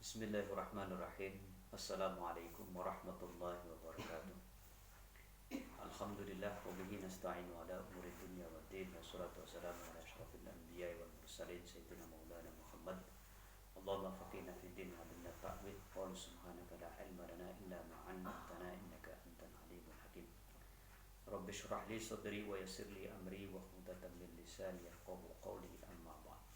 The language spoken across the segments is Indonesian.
Bismillahirrahmanirrahim. Assalamualaikum warahmatullahi wabarakatuh. Alhamdulillah wa bihi nasta'inu ala umuri dunya waddin. Wassalatu wassalamu ala asyrafil anbiya'i wal mursalin sayyidina maulana Muhammad. Allahumma faqihna fid din wa 'allimna ta'wil. Wa subhanaka la ilma lana illa ma 'allamtana innaka antal alimul hakim. Rabbi shrah li sadri wa yassir li amri wa hludatan min lisani yafqahu qawli, amma ba'd.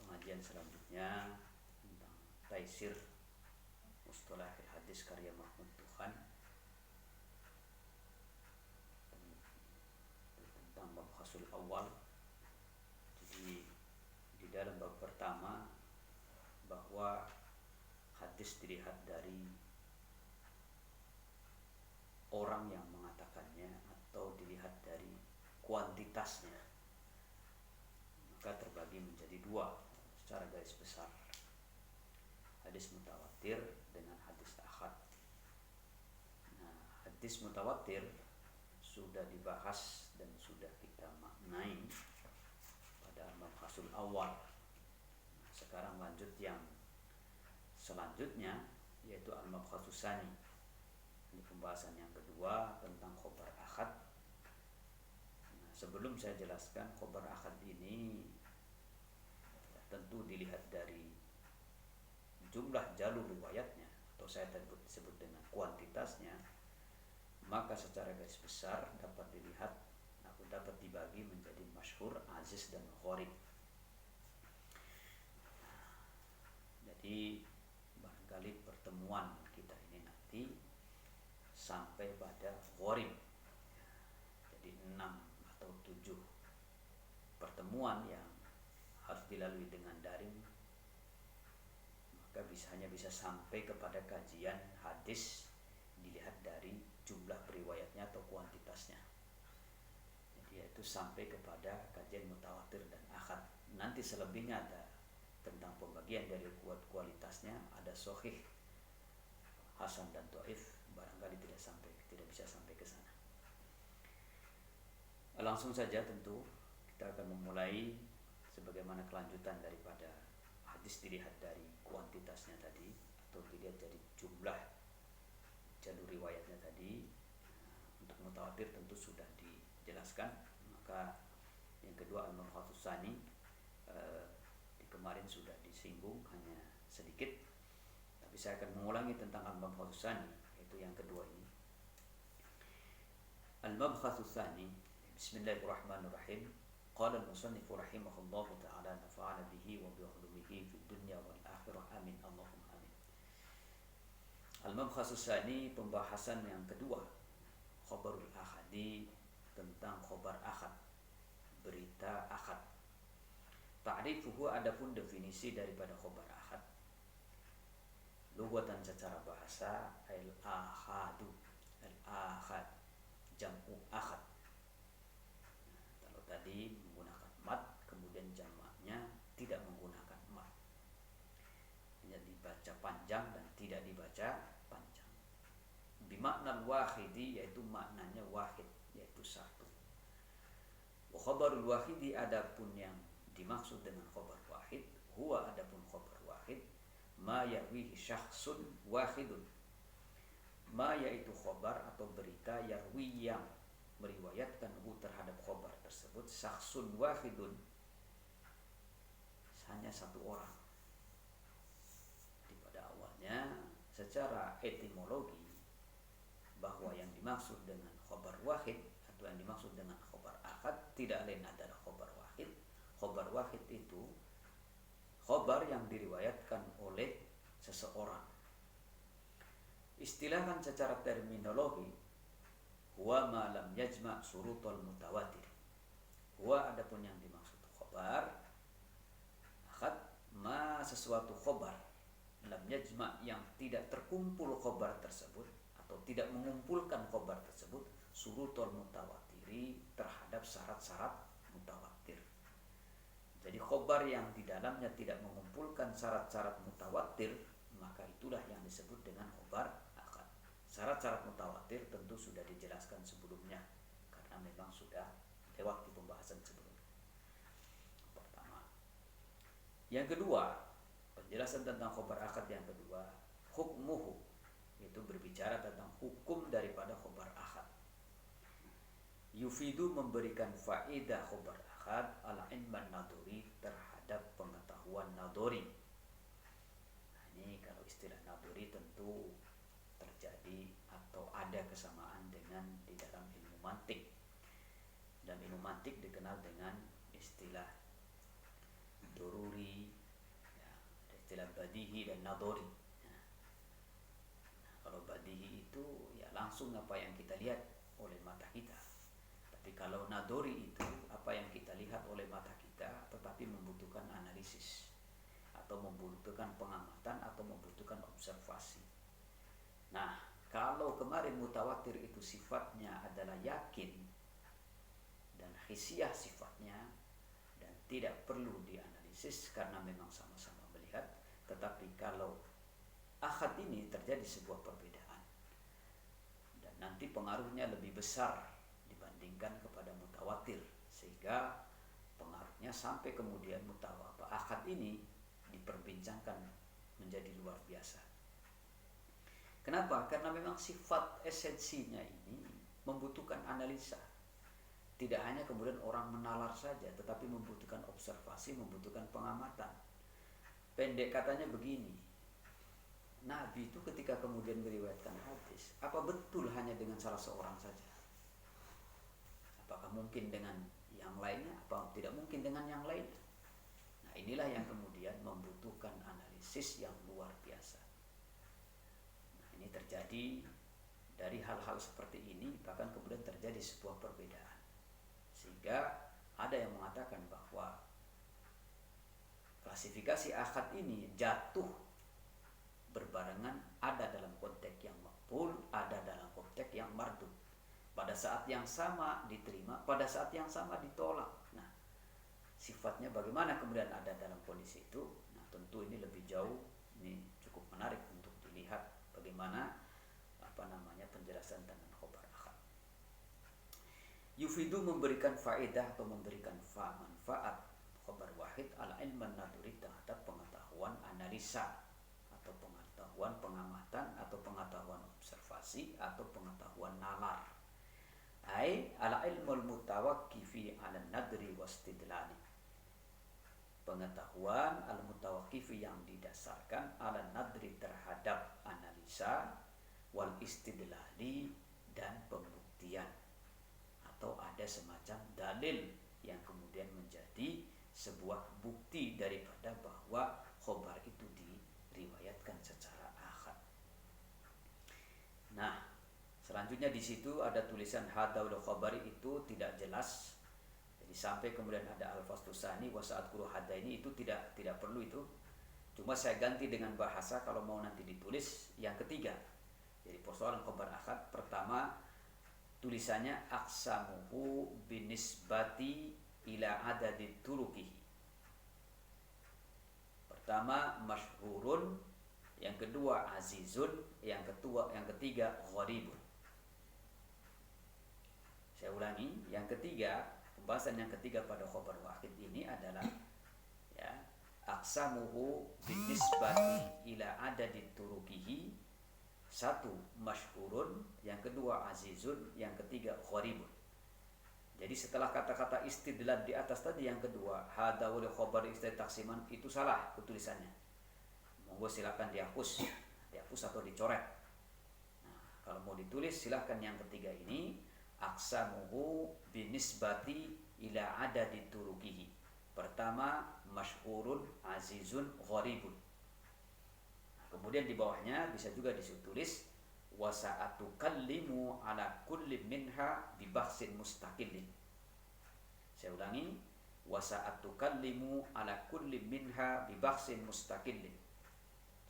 Pengajian selanjutnya tentang Taisir Mustalahil Hadis karya Mahmud Tuhan, tentang bab khasul awal. Jadi di dalam bab pertama bahwa hadis dilihat dari orang yang mengatakannya atau dilihat dari kuantitasnya, maka terbagi menjadi dua secara garis besar: hadis mutawatir dengan hadis ahad. Nah, hadis mutawatir sudah dibahas dan sudah kita maknai pada mabhasul awal. Nah, sekarang lanjut yang selanjutnya, yaitu al-mabhasus tsani. Ini pembahasan yang kedua tentang khobar ahad. Nah, sebelum saya jelaskan khobar ahad ini, tentu dilihat dari jumlah jalur riwayatnya, atau saya tadi sebut dengan kuantitasnya, maka secara garis besar dapat dilihat atau dapat dibagi menjadi masyhur, aziz, dan gharib. Jadi barangkali pertemuan kita ini nanti sampai pada gharib. Jadi 6 atau 7 pertemuan yang harus dilalui dengan daring, maka hanya bisa sampai kepada kajian hadis dilihat dari jumlah periwayatnya atau kuantitasnya. Jadi yaitu sampai kepada kajian mutawatir dan ahad. Nanti selebihnya ada tentang pembagian dari kualitasnya, ada sahih, hasan, dan dhaif. Barangkali tidak bisa sampai ke sana. Langsung saja tentu kita akan memulai sebagaimana kelanjutan daripada hadis dilihat dari kuantitasnya tadi, atau dilihat dari jumlah jalur riwayatnya tadi. Untuk mutawatir tentu sudah dijelaskan. Maka yang kedua al-mabhasus tsani, kemarin sudah disinggung hanya sedikit, tapi saya akan mengulangi tentang al-mabhasus tsani, yaitu yang kedua ini. Al-mabhasus tsani, bismillahirrahmanirrahim. Qala al-musannif rahimahullahu ta'ala nafa'ana bihi wa bi ulumihi fid dunya wal akhirah, amin Allahumma amin. Al-mabhasus tsani, pembahasan yang kedua, khabarul ahadi, tentang khabar ahad, berita ahad. Ta'rifuhu, adapun definisi daripada khabar ahad. Lughatan, secara bahasa, al-ahadu, al-ahad, jam'u ahad. Kalau tadi menggunakan mat, kemudian jamaknya tidak menggunakan mat, hanya dibaca panjang dan tidak dibaca panjang. Bimakna wahidi, yaitu maknanya wahid, yaitu satu. Wa khabarul wahidi, adapun yang dimaksud dengan khabar wahid, huwa, adapun khabar wahid, ma yarwihi syakhsun wahidun. Ma, yaitu khabar atau berita, yarwi, yang meriwayatkan terhadap khabar tersebut, syakhsun wahidun, hanya satu orang. Jadi pada awalnya secara etimologi, bahwa yang dimaksud dengan khabar wahid atau yang dimaksud dengan khabar ahad tidak lain adalah khabar wahid. Khabar wahid itu khabar yang diriwayatkan oleh seseorang. Istilahkan secara terminologi, huwa ma lam yajma' surutul mutawatir. Huwa, adapun yang dimaksud khabar ahad, ma, sesuatu khabar, lam yajma', yang tidak terkumpul khabar tersebut atau tidak mengumpulkan khabar tersebut, surutul mutawatiri, terhadap syarat-syarat mutawatir. Jadi khabar yang di dalamnya tidak mengumpulkan syarat-syarat mutawatir, maka itulah yang disebut dengan khabar ahad. Syarat-syarat mutawatir tentu sudah dijelaskan sebelumnya, karena memang sudah lewat di pembahasan sebelumnya. Pertama, Yang kedua, penjelasan tentang khobar akad yang kedua, hukmuhu, itu berbicara tentang hukum daripada khobar akad. Yufidu memberikan faedah khobar akad ala ilman nadori terhadap pengetahuan nadori. Nah, ini kalau istilah nadori tentu terjadi atau ada kesamaan dengan di dalam ilmu mantik. Dan ilmu mantik dikenal dengan istilah doruri, ya, istilah badihi dan nadori. Nah, kalau badihi itu ya langsung apa yang kita lihat oleh mata kita. Tapi kalau nadori itu apa yang kita lihat oleh mata kita tetapi membutuhkan analisis atau membutuhkan pengamatan atau membutuhkan observasi. Nah, kalau kemarin mutawatir itu sifatnya adalah yakin dan hisiyah sifatnya dan tidak perlu dianalisis karena memang sama-sama melihat, tetapi kalau ahad ini terjadi sebuah perbedaan dan nanti pengaruhnya lebih besar dibandingkan kepada mutawatir, sehingga pengaruhnya sampai kemudian ahad ini diperbincangkan menjadi luar biasa. Kenapa? Karena memang sifat esensinya ini membutuhkan analisa. Tidak hanya kemudian orang menalar saja, tetapi membutuhkan observasi, membutuhkan pengamatan. Pendek katanya begini, Nabi itu ketika kemudian meriwayatkan hadis, apa betul hanya dengan salah seorang saja? Apakah mungkin dengan yang lainnya? Apa tidak mungkin dengan yang lainnya? Nah, inilah yang kemudian membutuhkan analisis yang luar biasa. Nah, ini terjadi dari hal-hal seperti ini, bahkan kemudian terjadi sebuah perbedaan. Sehingga ada yang mengatakan bahwa klasifikasi ahad ini jatuh berbarengan, ada dalam konteks yang maqbul, ada dalam konteks yang mardud. Pada saat yang sama diterima, pada saat yang sama ditolak. Nah, sifatnya bagaimana kemudian ada dalam kondisi itu? Nah, tentu ini lebih jauh, ini cukup menarik untuk dilihat bagaimana penjelasan tentang khobar akad. Yufidu memberikan faedah atau memberikan manfaat khobar wahid ala ilman naduri terhadap pengetahuan analisa atau pengetahuan pengamatan atau pengetahuan observasi atau pengetahuan nalar. Ai ala ilmul mutawakkifi ala nadri wastidlali. Pengetahuan al-mutawakkifi yang didasarkan ala nadri terhadap analisa wal istidlali dan pembuktian, atau ada semacam dalil yang kemudian menjadi sebuah bukti daripada bahwa khobar itu diriwayatkan secara ahad. Nah, selanjutnya di situ ada tulisan hadaul khabari itu tidak jelas. Jadi sampai kemudian ada al-fas tusani wa saat quru hada ini itu tidak perlu itu. Cuma saya ganti dengan bahasa kalau mau nanti ditulis yang ketiga. Jadi persoalan khobar ahad pertama tulisannya aqsamuhu binisbati ila adadit turukihi. Pertama masyhurun, yang kedua azizun, yang ketiga gharibun. Saya ulangi, yang ketiga, pembahasan yang ketiga pada khobar wahid ini adalah ya, aqsamuhu binisbati ila adadit turukihi. Satu masyhurun, yang kedua azizun, yang ketiga gharibun. Jadi setelah kata-kata istidlal di atas tadi yang kedua hadaul khobar istiqsiman itu salah tulisannya. Monggo silakan dihapus atau dicoret. Nah, kalau mau ditulis silakan yang ketiga ini aqsamuhu binisbati ila adadit turukihi. Pertama masyhurun, azizun, gharibun. Kemudian di bawahnya bisa juga ditulis wasa'atukallimu ala kulli minha bi bahsin mustaqillin. Saya ulangi, wasa'atukallimu ala kulli minha bi bahsin mustaqillin.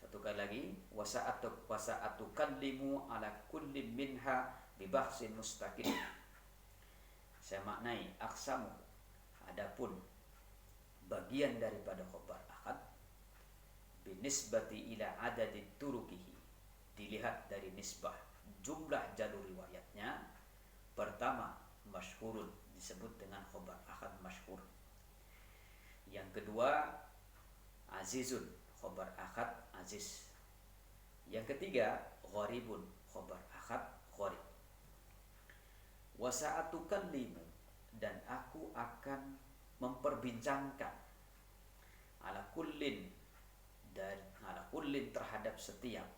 Satu kali lagi, wasa'atukallimu ala kulli minha bi bahsin mustaqillin. Saya maknai aqsamu, adapun bagian daripada khobar ahad binisbati ila adadit turukihi, dilihat dari nisbah jumlah jalur riwayatnya. Pertama masyhurun, disebut dengan khobar ahad masyhur. Yang kedua azizun, khobar ahad aziz. Yang ketiga, gharibun, khobar ahad gharib. Wa sa'atukallimu, dan aku akan memperbincangkan, ala kullin, dan ala kullin terhadap setiap,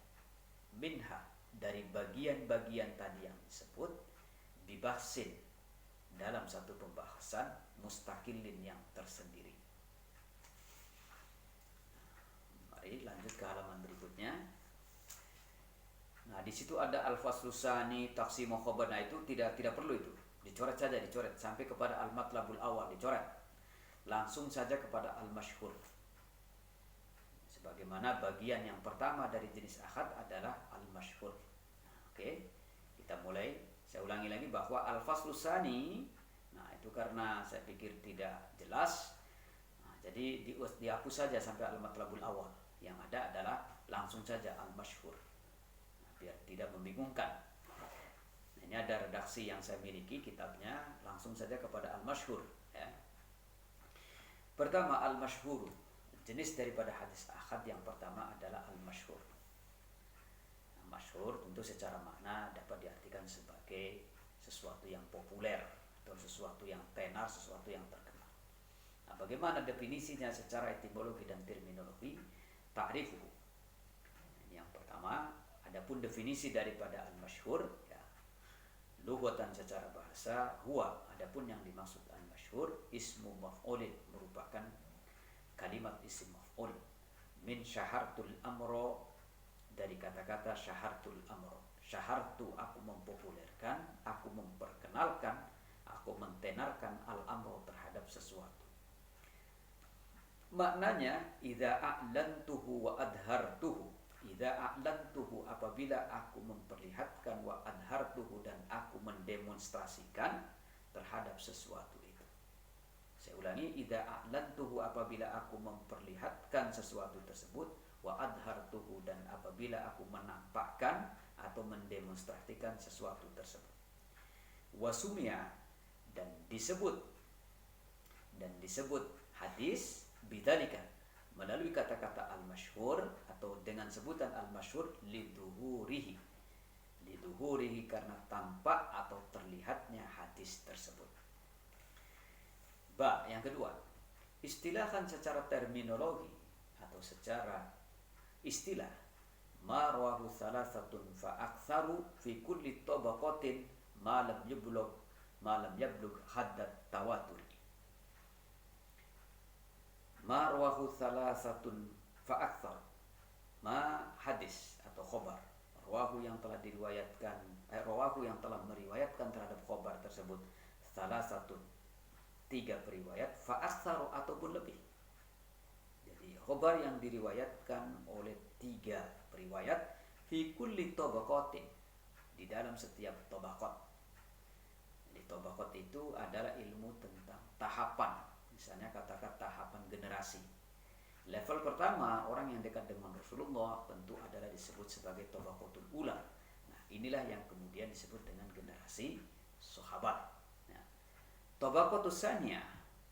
minha, dari bagian-bagian tadi yang disebut, bibahsin, dalam satu pembahasan mustaqillin yang tersendiri. Mari lanjut ke halaman berikutnya. Nah, di situ ada al-faslus tsani taqsimu khabar. Nah, itu tidak perlu itu. Dicoret saja, dicoret sampai kepada al-matlabul awal, dicoret. Langsung saja kepada al-masyhur. Sebagaimana bagian yang pertama dari jenis ahad adalah al-masyhur. Oke, kita mulai. Saya ulangi lagi bahwa al-faslus tsani, nah itu karena saya pikir tidak jelas, nah, jadi dihapus saja sampai al-matlabul awal. Yang ada adalah langsung saja al-masyhur, nah, biar tidak membingungkan. Nah, ini ada redaksi yang saya miliki kitabnya, langsung saja kepada al-masyhur ya. Pertama, al-masyhur, jenis daripada hadis ahad yang pertama adalah al-masyhur. Masyhur tentu secara makna dapat diartikan sebagai sesuatu yang populer atau sesuatu yang tenar, sesuatu yang terkenal. Nah, bagaimana definisinya secara etimologi dan terminologi? Ta'rifuhu. Yang pertama, adapun definisi daripada al-masyhur ya. Lughatan secara bahasa, huwa, adapun yang dimaksud al-masyhur ismu maf'ulin, merupakan kalimat isim maf'ul, min syahartul amro, dari kata-kata syahartul amro. Syahartu, aku mempopulerkan, aku memperkenalkan, aku mentenarkan al-amro, terhadap sesuatu. Maknanya idza a'lantuhu wa adhartuhu. Idza a'lantuhu, apabila aku memperlihatkan, wa adhartuhu, dan aku mendemonstrasikan terhadap sesuatu itu. Saya ulangi, idza a'lantuhu, apabila aku memperlihatkan sesuatu tersebut, wa adhartuhu, dan apabila aku menampakkan atau mendemonstrasikan sesuatu tersebut. Wasumia, dan disebut hadis bidzalika, melalui kata-kata al-masyhur atau dengan sebutan al-masyhur, liduhurihi, karena tampak atau terlihatnya hadis tersebut. Yang kedua, istilahkan secara terminologi atau secara istilah, ma rawahu thalathatun fa aktsaru fi kulli tabaqatin ma lam yablugh haddat tawatur. Ma rawahu thalathatun fa aktsar, ma hadis atau khabar, rawahu yang telah meriwayatkan terhadap khabar tersebut, thalathatun, 3 periwayat, fa aktsaru, ataupun lebih. Khobar yang diriwayatkan oleh 3 periwayat, fi kulli tabaqatin, di dalam setiap tabaqat. Di tabaqat itu adalah ilmu tentang tahapan, misalnya katakan tahapan generasi. Level pertama, orang yang dekat dengan Rasulullah tentu adalah disebut sebagai tabaqatul ula. Nah, inilah yang kemudian disebut dengan generasi sahabat. Nah, tabaqatus tsaniyah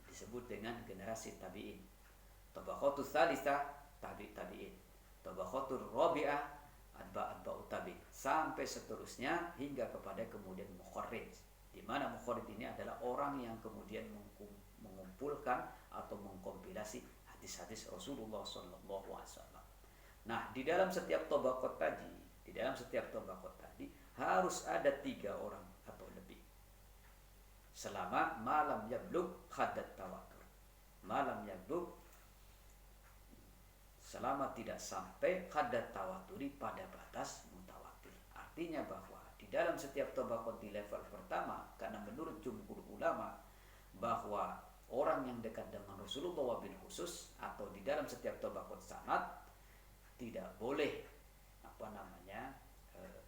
disebut dengan generasi tabi'in. Tabaqatul tsalitsah tabi'in. Tabaqatul rabi'ah atba'ut tabi', sampai seterusnya hingga kepada kemudian mukharrij, di mana mukharrij ini adalah orang yang kemudian mengumpulkan atau mengkompilasi hadis-hadis Rasulullah SAW. Nah, di dalam setiap tabaqat tadi harus ada 3 orang atau lebih, selama malam yablugh haddat tawatur. Malam yablugh, selama tidak sampai haddat tawaturi, pada batas mutawatir. Artinya bahwa di dalam setiap tabaqat di level pertama, karena menurut jumhur ulama bahwa orang yang dekat dengan Rasulullah wabil khusus, atau di dalam setiap tabaqat sanad, tidak boleh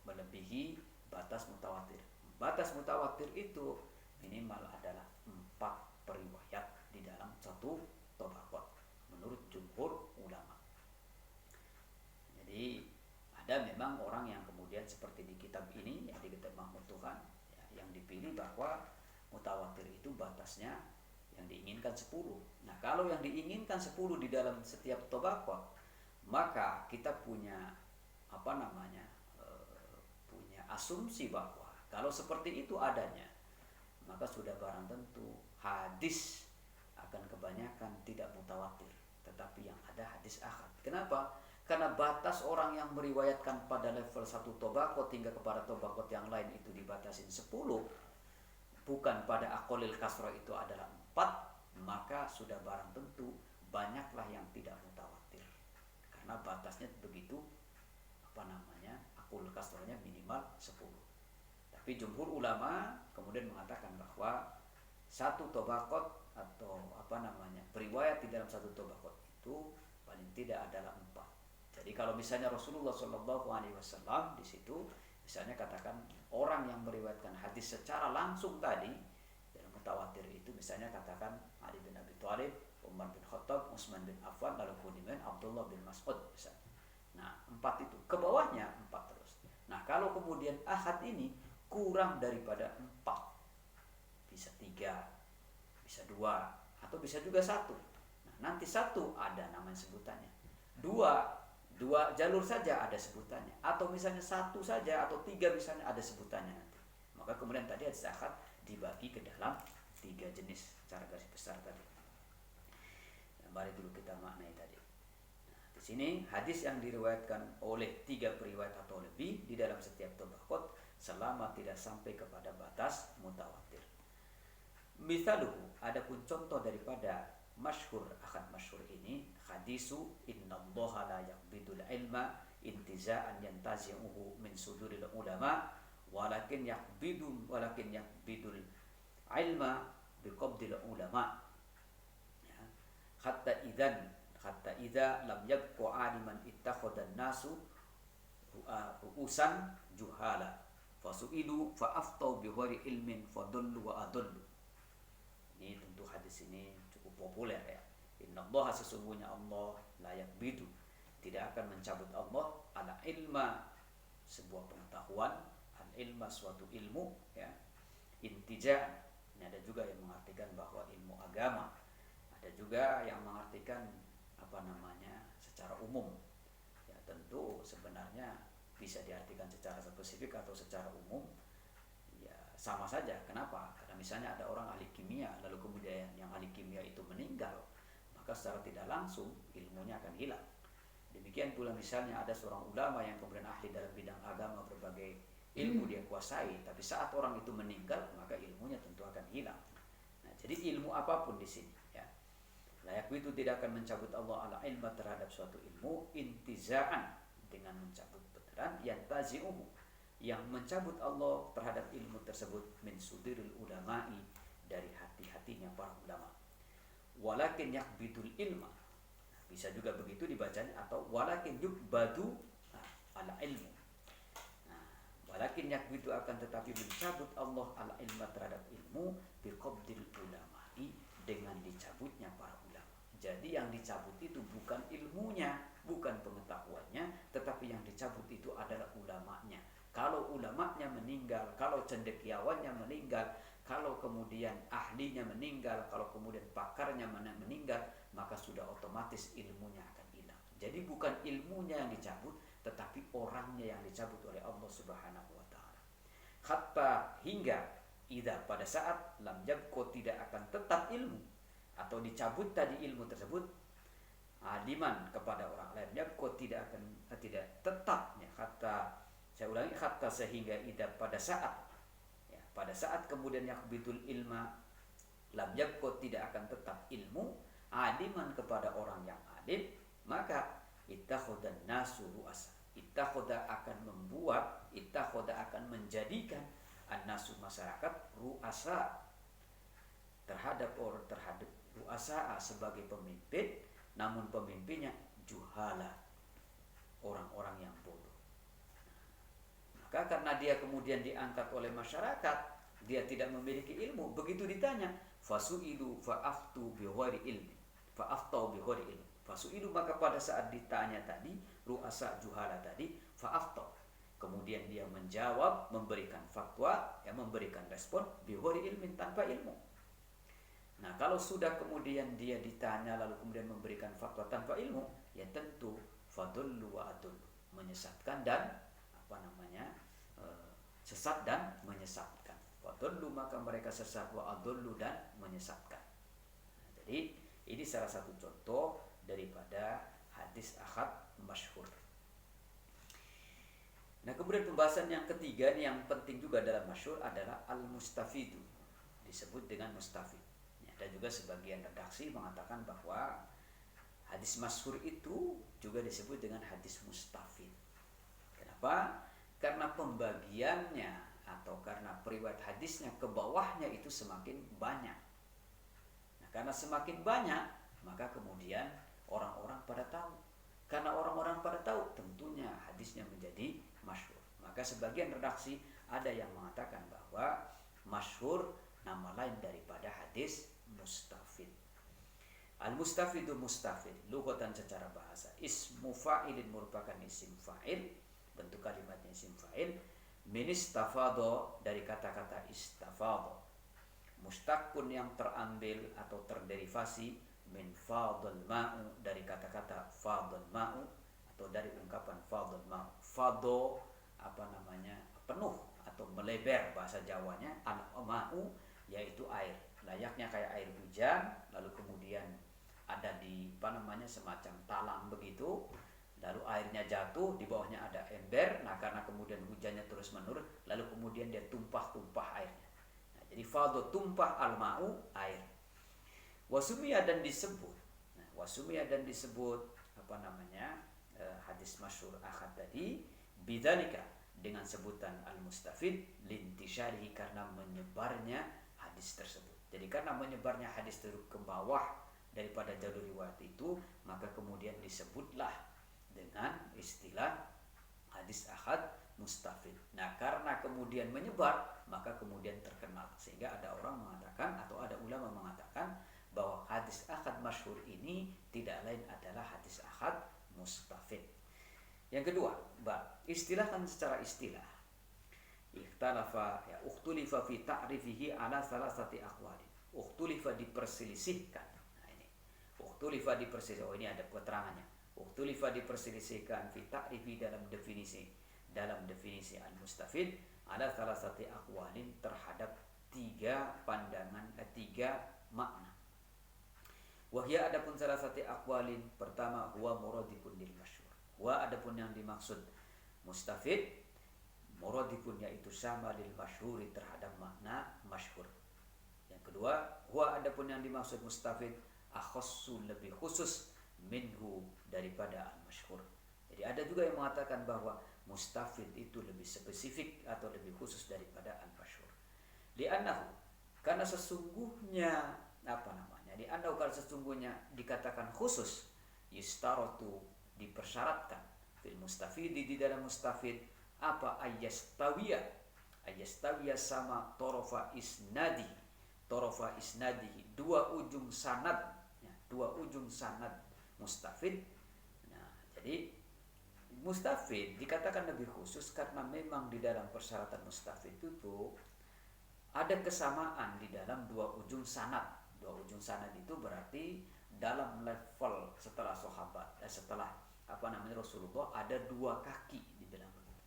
melebihi batas mutawatir. Batas mutawatir itu minimal adalah 4 periwayat di dalam satu tabaqat menurut jumhur ulama. Jadi ada memang orang yang kemudian seperti di kitab ini, yang di kitab Mahmud Tuhan, ya, yang dipilih bahwa mutawatir itu batasnya yang diinginkan 10. Nah, kalau yang diinginkan 10 di dalam setiap tobaqah, maka kita punya punya asumsi bahwa kalau seperti itu adanya, maka sudah barang tentu hadis akan kebanyakan tidak mutawatir, tetapi yang ada hadis ahad. Kenapa? Karena batas orang yang meriwayatkan pada level 1 tobaqah hingga kepada tobaqah yang lain itu dibatasin 10, bukan pada aqallil kasrah itu adalah 4, maka sudah barang tentu banyaklah yang tidak mutawatir. Karena batasnya begitu aqallil kasrahnya minimal 10. Tapi jumhur ulama kemudian mengatakan bahwa satu tobaqah atau periwayat di dalam satu tobaqah itu paling tidak adalah 4. Jadi kalau misalnya Rasulullah SAW di situ misalnya katakan orang yang meriwayatkan hadis secara langsung tadi dalam mutawatir itu misalnya katakan Ali bin Abi Thalib, Umar bin Khattab, Utsman bin Affan, lalu kemudian Abdullah bin Mas'ud misalnya. Nah, 4 itu, ke bawahnya 4 terus. Nah, kalau kemudian ahad ini kurang daripada 4, bisa 3, bisa 2, atau bisa juga 1. Nah, nanti 1 ada namanya sebutannya. 2 jalur saja ada sebutannya, atau misalnya 1 saja atau 3 misalnya ada sebutannya nanti. Maka kemudian tadi hadis ahad dibagi ke dalam 3 jenis secara garis besar tadi. Nah, mari dulu kita maknai tadi. Nah, di sini hadis yang diriwayatkan oleh 3 periwayat atau lebih di dalam setiap tobaqah selama tidak sampai kepada batas mutawatir. Misaluhu, adapun contoh daripada ahad masyhur ini, hadisu innallaha la yaqbidul ilma intiza'an yantazi'uhu min suduril ulama walakin yaqbidul ilma biqabdil ulama, ya. hatta idza lam yabqa aliman ittakhadha an-nasu ru'usan juhala fasu'ilu fa'aftau bighairi ilmin fadallu wa adallu. Ini tentu hadis ini cukup populer, ya. Innallaha, sesungguhnya Allah, la yaqbidu, tidak akan mencabut Allah ala ilma, sebuah pengetahuan, al ilma suatu ilmu, ya. Intijaan, ini ada juga yang mengartikan bahwa ilmu agama, ada juga yang mengartikan secara umum, ya. Tentu sebenarnya bisa diartikan secara spesifik atau secara umum, ya sama saja. Kenapa? Karena misalnya ada orang ahli kimia, lalu kemudian yang ahli kimia itu meninggal, maka secara tidak langsung ilmunya akan hilang. Demikian pula misalnya ada seorang ulama yang kemudian ahli dalam bidang agama, berbagai ilmu dia kuasai, tapi saat orang itu meninggal maka ilmunya tentu akan hilang. Nah, jadi ilmu apapun di sini, ya, layak itu tidak akan mencabut Allah ala ilma, terhadap suatu ilmu, intizaan, dengan mencabut beneran, yantazi'uhu, yang mencabut Allah terhadap ilmu tersebut, min sudiril ulama'i, dari hati-hatinya para ulama. Walakin yakbidul ilma, bisa juga begitu dibacanya, atau walakin yukbadu ala ilmu. Walakin yakbidu, akan tetapi mencabut Allah ala ilma, terhadap ilmu, biqabdil ulama'i, dengan dicabutnya para ulama. Jadi yang dicabut itu bukan ilmunya, bukan pengetahuannya, tetapi yang dicabut itu adalah ulamanya. Kalau ulamanya meninggal, kalau cendekiawannya meninggal, kalau kemudian ahlinya meninggal, kalau kemudian pakarnya meninggal, maka sudah otomatis ilmunya akan hilang. Jadi bukan ilmunya yang dicabut, tetapi orangnya yang dicabut oleh Allah Subhanahu wa taala. Hatta hingga idza, pada saat lam yabqa, tidak akan tetap ilmu, atau dicabut tadi ilmu tersebut, aliman, kepada orang lain, yabqa, tidak tetapnya, hatta, saya ulangi, hatta, sehingga idza, pada saat, ya, pada saat kemudian yakbitul ilma, lam yabqa, tidak akan tetap ilmu, aliman, kepada orang yang alim, maka ittakhadhan nasu ru'asa, ittakhadha, akan menjadikan an-nasu, masyarakat, ru'asa, terhadap ru'asa, sebagai pemimpin, namun pemimpinnya juhala, orang-orang yang bodoh. Maka karena dia kemudian diangkat oleh masyarakat, dia tidak memiliki ilmu, begitu ditanya, fasu'ilu fa'aftu bighairi ilmi, fa'aftau bighairi ilmi. Fasu'ilu, maka pada saat ditanya tadi, ru'asa juhala tadi, fa'aftau, kemudian dia menjawab, memberikan fatwa, memberikan respon, bighairi ilmin, tanpa ilmu. Nah, kalau sudah kemudian dia ditanya lalu kemudian memberikan fatwa tanpa ilmu, ya tentu fadullu wa adullu, menyesatkan dan sesat dan menyesatkan. Fadullu, maka mereka sesat, wa adullu, dan menyesatkan. Nah, jadi ini salah satu contoh daripada hadis ahad masyhur. Nah, kemudian pembahasan yang ketiga yang penting juga dalam masyhur adalah al-mustafidu, disebut dengan mustafid. Dan juga sebagian redaksi mengatakan bahwa hadis masyhur itu juga disebut dengan hadis mustafid. Kenapa? Karena pembagiannya atau karena periwayat hadisnya ke bawahnya itu semakin banyak. Nah, karena semakin banyak, maka kemudian orang-orang pada tahu. Karena orang-orang pada tahu, tentunya hadisnya menjadi masyhur. Maka sebagian redaksi ada yang mengatakan bahwa masyhur nama lain daripada hadis mustafid. Al-mustafidu mustafid lughatan secara bahasa, ismu fa'ilin merupakan isim fa'il, bentuk kalimatnya isim fa'il, min istafadha dari kata-kata istafadha, mustaqun yang terambil atau terderivasi min fadhal ma'u dari kata-kata fadhal ma'u atau dari ungkapan fadhal ma'u. Fadho penuh atau melebar bahasa Jawanya, al-ma'u yaitu air, layaknya kayak air hujan lalu kemudian ada di semacam talang begitu, lalu airnya jatuh, di bawahnya ada ember. Nah, karena kemudian hujannya terus menurun, lalu kemudian dia tumpah airnya. Nah, jadi fadho, tumpah, al-ma'u, air. Wasumiyah dan disebut. Nah, wasumiyah dan disebut hadis masyhur ahad tadi bidzalika dengan sebutan al-mustafid lintisyarihi, karena menyebarnya hadis tersebut. Jadi karena menyebarnya hadis tersebut ke bawah daripada jalur riwayat itu, maka kemudian disebutlah dengan istilah hadis ahad mustafid. Nah, karena kemudian menyebar, maka kemudian terkenal, sehingga ada orang mengatakan atau ada ulama mengatakan bahwa hadis ahad masyhur ini tidak lain adalah hadis ahad mustafid. Yang kedua, istilahkan secara istilah. Ikhtalafa ya ukhtulifa fi ta'rifihi ala salasati aqwali. Ukhtulifa diperselisihkan. Nah, ini. Ukhtulifa diperselisihkan. Oh, ini ada keterangannya. Ukhtulifa diperselisihkan fi ta'rifi dalam definisi al-mustafid ala salasati aqwalin, terhadap tiga pandangan, tiga makna. Wahya, adapun salah satu aqwalin, pertama huwa muradifun lil masyhur. Wa, adapun yang dimaksud mustafid, muradifun yaitu sama lil masyhuri, terhadap makna masyhur. Yang kedua, huwa, adapun yang dimaksud mustafid, akhassu, lebih khusus, minhu, daripada al masyhur. Jadi ada juga yang mengatakan bahwa mustafid itu lebih spesifik atau lebih khusus daripada al masyhur. Li'annahu, karena sesungguhnya kalau sesungguhnya dikatakan khusus, yustaratu, dipersyaratkan, fil mustafid, di dalam mustafid, apa ayyastawiya sama torofa isnadi, dua ujung sanad, mustafid. Nah, jadi mustafid dikatakan lebih khusus karena memang di dalam persyaratan mustafid itu ada kesamaan di dalam dua ujung sanad. Dua ujung sanad itu berarti dalam level setelah sahabat, setelah Rasulullah, ada dua kaki, dibilang begitu.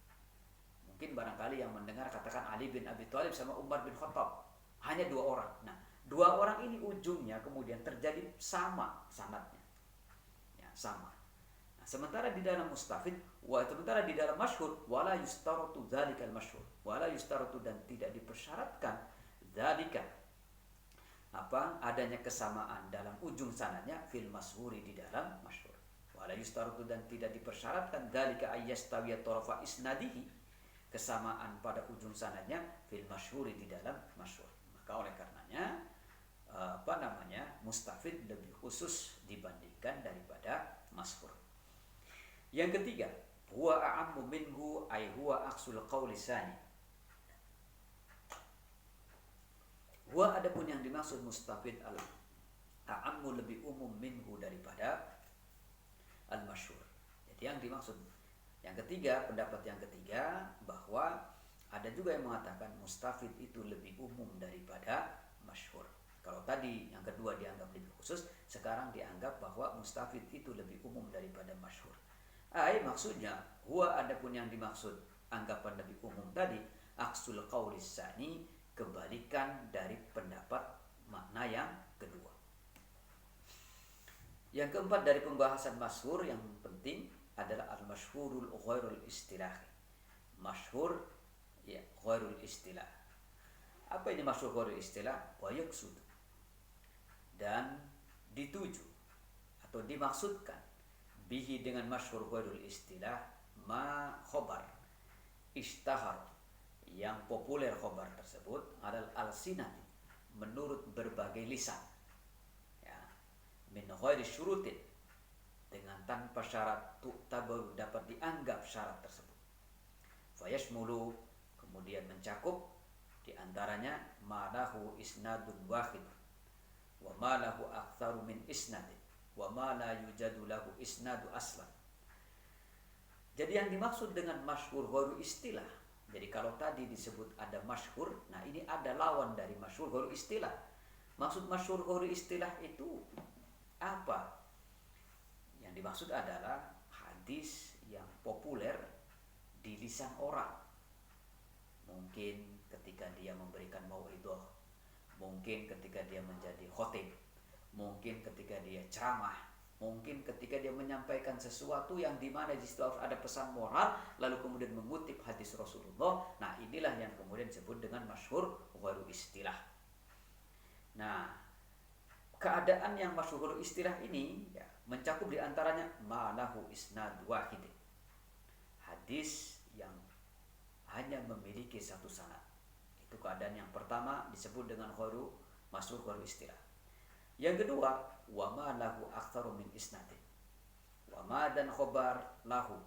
Mungkin barangkali yang mendengar katakan Ali bin Abi Thalib sama Umar bin Khattab, hanya dua orang. Nah, dua orang ini ujungnya kemudian terjadi sama sanadnya, ya, sama. Nah, sementara di dalam mustafid, sementara di dalam masyhur, wala yustaratu dzalikal masyhur, wala yustaratu, dan tidak dipersyaratkan dzalika, adanya kesamaan dalam ujung sanadnya, fil masyhuri, di dalam masyhur. Wala yustaratu, dan tidak dipersyaratkan dzalika ayyastawiya tarafa isnadihi, kesamaan pada ujung sanadnya, fil masyhuri, di dalam masyhur. Maka oleh karenanya mustafid lebih khusus dibandingkan daripada masyhur. Yang ketiga, huwa a'ammu minhu, ay huwa aqsul qawli tsani. Wa, adapun yang dimaksud mustafid a'ammu, lebih umum, minhu, daripada al-masyhur. Jadi yang dimaksud yang ketiga, pendapat yang ketiga, bahwa ada juga yang mengatakan mustafid itu lebih umum daripada masyhur. Kalau tadi yang kedua dianggap lebih khusus, sekarang dianggap bahwa mustafid itu lebih umum daripada masyhur. Maksudnya, huwa adapun yang dimaksud anggapan lebih umum tadi, aksul qaulis tsani, kebalikan dari pendapat makna yang kedua. Yang keempat dari pembahasan masyhur yang penting adalah al-masyhurul ghairul istilahi. Masyhur ya ghairul istilah. Apa ini masyhur ghairul istilah? Wa yaqsud, dan dituju atau dimaksudkan bihi dengan masyhur ghairul istilah ma khobar ishtahar, yang populer khobar tersebut adalah al-sinati, menurut berbagai lisan, min ghairi syurutin, dengan tanpa syarat, tu'tabaru, dapat dianggap syarat tersebut. Fayashmulu, kemudian mencakup diantaranya ma'lahu isnadun wahid wa ma'lahu aktsaru min isnadin wa ma la yujadu lahu isnadu aslan. Jadi yang dimaksud dengan masyhur ghairul istilah, jadi kalau tadi disebut ada masyhur, nah ini ada lawan dari masyhur ghairul istilah. Maksud masyhur ghairul istilah itu apa? Yang dimaksud adalah hadis yang populer di lisan orang. Mungkin ketika dia memberikan mau'idhah, mungkin ketika dia menjadi khotib, mungkin ketika dia ceramah, mungkin ketika dia menyampaikan sesuatu yang dimana di situ ada pesan moral, lalu kemudian mengutip hadis Rasulullah. Nah, inilah yang kemudian disebut dengan masyhur ghairul istilah. Nah, keadaan yang masyhur istilah ini mencakup diantaranya ma'lahu isnad wahid, hadis yang hanya memiliki satu sanad. Itu keadaan yang pertama disebut dengan masyhur ghairul istilah. Yang kedua, wa ma lahu aktsaru min isnadin. Wa ma dan khobar lahu,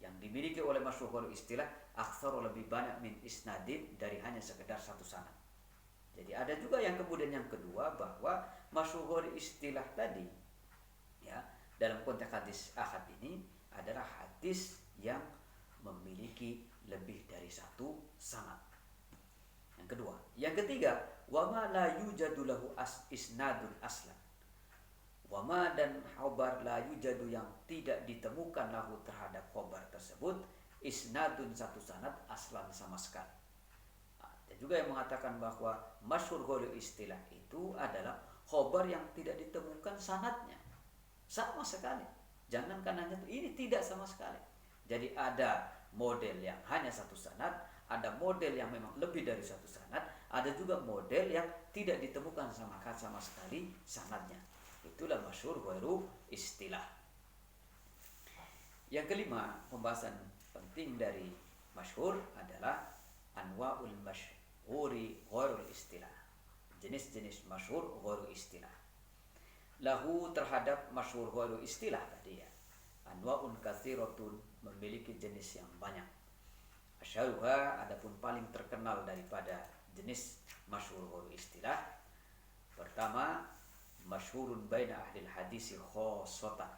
yang dimiliki oleh masyhur ghairul istilah, aktsaru, lebih banyak, min isnadin, dari hanya sekedar satu sanad. Jadi ada juga yang kemudian yang kedua, bahwa masyhur istilah tadi dalam konteks hadis ahad ini adalah hadis yang memiliki lebih dari satu sanad. Yang kedua, yang ketiga, wa ma la yujadu lahu isnadun aslan. Wa ma dan khabar la yujadu, yang tidak ditemukan lahu terhadap khabar tersebut isnadun, satu sanad, aslan, sama sekali. Dan juga yang mengatakan bahwa masyhur ghairul istilah itu adalah khobar yang tidak ditemukan sanadnya sama sekali. Jangankan hanya itu, ini tidak sama sekali. Jadi ada model yang hanya satu sanad, ada model yang memang lebih dari satu sanad, ada juga model yang tidak ditemukan sama sekali sanadnya. Itulah masyhur ghairul istilah. Yang kelima, pembahasan penting dari masyhur adalah anwa'ul masyhuri ghairul istilah. Jenis-jenis masyhur ghairul istilah. Lahu, terhadap masyhur ghairul istilah tadi anwa'un katsiratun, memiliki jenis yang banyak. Asyharuha, adapun paling terkenal daripada jenis masyhur ghairul istilah, pertama, masyhurun baina ahli hadis khassatan,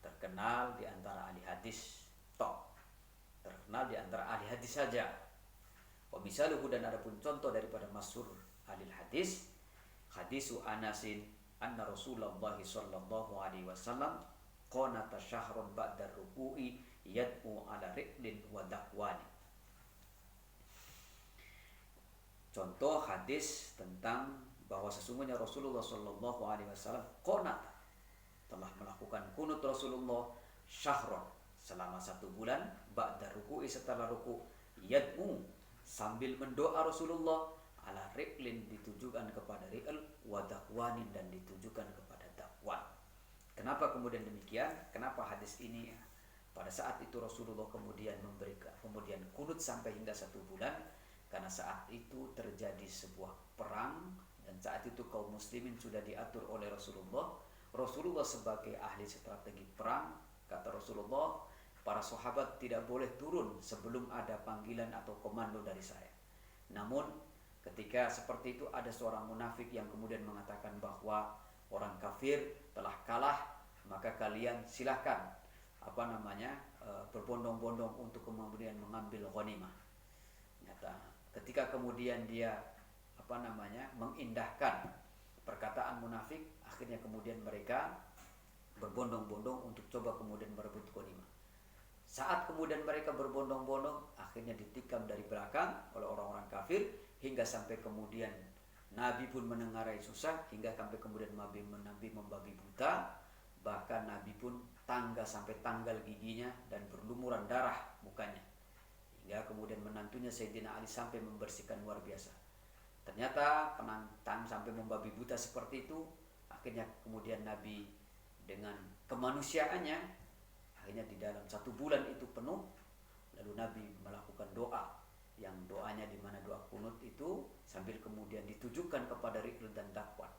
terkenal di antara ahli hadis top, terkenal di antara ahli hadis saja. Wa misaluhu, dan adapun contoh daripada masyhur ahli hadis, hadisu Anasin anna Rasulullah sallallahu alaihi wasallam qanata syahran ba'da ruku'i yad'u ala ri'lin wa dakwani. Contoh hadis tentang bahwa sesungguhnya Rasulullah sallallahu alaihi wasallam qanata, telah melakukan kunut Rasulullah, syahran, selama 1 bulan, ba'da ruku'i, setelah ruku', yad'u, sambil mendoa Rasulullah, ala ri'lin, ditujukan kepada ri'l, wa dakwanin, dan ditujukan kepada dakwan. Kenapa kemudian demikian? Kenapa hadis ini pada saat itu Rasulullah kemudian kunut sampai hingga 1 bulan? Karena saat itu terjadi sebuah perang, dan saat itu kaum muslimin sudah diatur oleh Rasulullah. Rasulullah sebagai ahli strategi perang, kata Rasulullah, para sahabat tidak boleh turun sebelum ada panggilan atau komando dari saya. Namun ketika seperti itu ada seorang munafik yang kemudian mengatakan bahwa orang kafir telah kalah, maka kalian silahkan berbondong-bondong untuk kemudian mengambil ghanimah. Ketika kemudian dia mengindahkan perkataan munafik, akhirnya kemudian mereka berbondong-bondong untuk coba kemudian merebut ghanimah. Saat kemudian mereka berbondong-bondong, akhirnya ditikam dari belakang oleh orang-orang kafir, hingga sampai kemudian Nabi pun menengarai susah, hingga sampai kemudian Nabi membabi buta. Bahkan Nabi pun sampai tanggal giginya dan berlumuran darah mukanya, hingga kemudian menantunya Sayyidina Ali sampai membersihkan luar biasa. Ternyata penantang sampai membabi buta seperti itu, akhirnya kemudian Nabi dengan kemanusiaannya, akhirnya di dalam 1 bulan itu penuh, lalu Nabi melakukan doa, yang doanya di mana doa kunut itu sambil kemudian ditujukan kepada Ri'l dan Dakwat.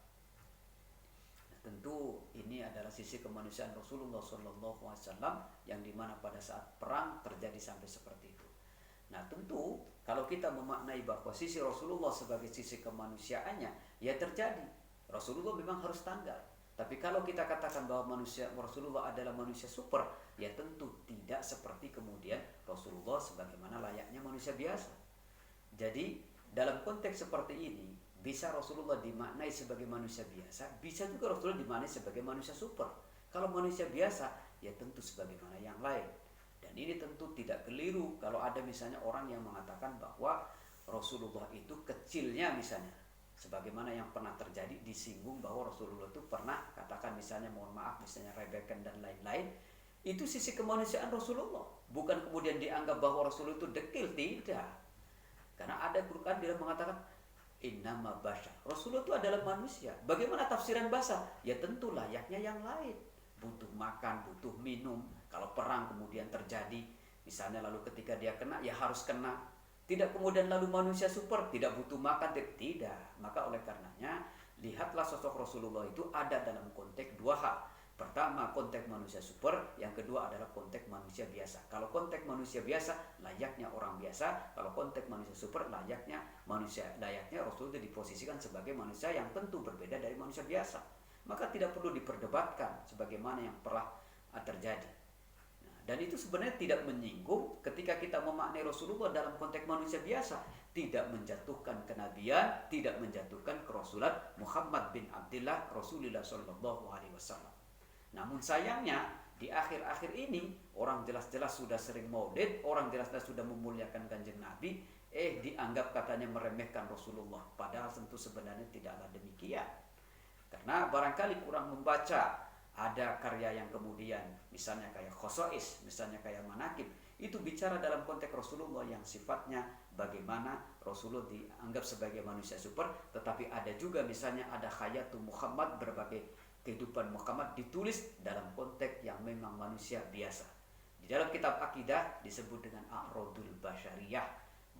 Nah, tentu ini adalah sisi kemanusiaan Rasulullah SAW, yang dimana pada saat perang terjadi sampai seperti itu. Nah, tentu kalau kita memaknai bahwa sisi Rasulullah sebagai sisi kemanusiaannya, ya terjadi. Rasulullah memang harus tanggal. Tapi kalau kita katakan bahwa Rasulullah adalah manusia super, ya tentu tidak seperti kemudian Rasulullah sebagaimana layaknya manusia biasa. Jadi dalam konteks seperti ini, bisa Rasulullah dimaknai sebagai manusia biasa, bisa juga Rasulullah dimaknai sebagai manusia super. Kalau manusia biasa, ya tentu sebagaimana yang lain. Dan ini tentu tidak keliru kalau ada misalnya orang yang mengatakan bahwa Rasulullah itu kecilnya misalnya, sebagaimana yang pernah terjadi disinggung bahwa Rasulullah itu pernah katakan misalnya, mohon maaf, misalnya rebekan dan lain-lain. Itu sisi kemanusiaan Rasulullah, bukan kemudian dianggap bahwa Rasulullah itu dekil, tidak. Karena ada Quran dia mengatakan innama bashar, Rasulullah itu adalah manusia. Bagaimana tafsiran bahasa? Ya tentu layaknya yang lain, butuh makan, butuh minum. Kalau perang kemudian terjadi misalnya, lalu ketika dia kena, ya harus kena. Tidak kemudian lalu manusia super, tidak butuh makan, tidak. Maka oleh karenanya, lihatlah sosok Rasulullah itu ada dalam konteks 2 hal. Pertama, konteks manusia super. Yang kedua adalah konteks manusia biasa. Kalau konteks manusia biasa, layaknya orang biasa. Kalau konteks manusia super, layaknya Rasulullah diposisikan sebagai manusia yang tentu berbeda dari manusia biasa. Maka tidak perlu diperdebatkan sebagaimana yang pernah terjadi. Dan itu sebenarnya tidak menyinggung ketika kita memaknai Rasulullah dalam konteks manusia biasa, tidak menjatuhkan kenabian, tidak menjatuhkan kerasulan Muhammad bin Abdullah Rasulullah SAW. Namun sayangnya di akhir-akhir ini orang jelas-jelas sudah sering maulid, orang jelas-jelas sudah memuliakan Kanjeng Nabi, dianggap katanya meremehkan Rasulullah, padahal tentu sebenarnya tidaklah demikian. Karena barangkali kurang membaca. Ada karya yang kemudian misalnya kayak Khosois, misalnya kayak Manaqib, itu bicara dalam konteks Rasulullah yang sifatnya bagaimana Rasulullah dianggap sebagai manusia super. Tetapi ada juga misalnya ada Hayatul Muhammad, berbagai kehidupan Muhammad ditulis dalam konteks yang memang manusia biasa. Di dalam kitab akidah disebut dengan A'radul Basyariyah,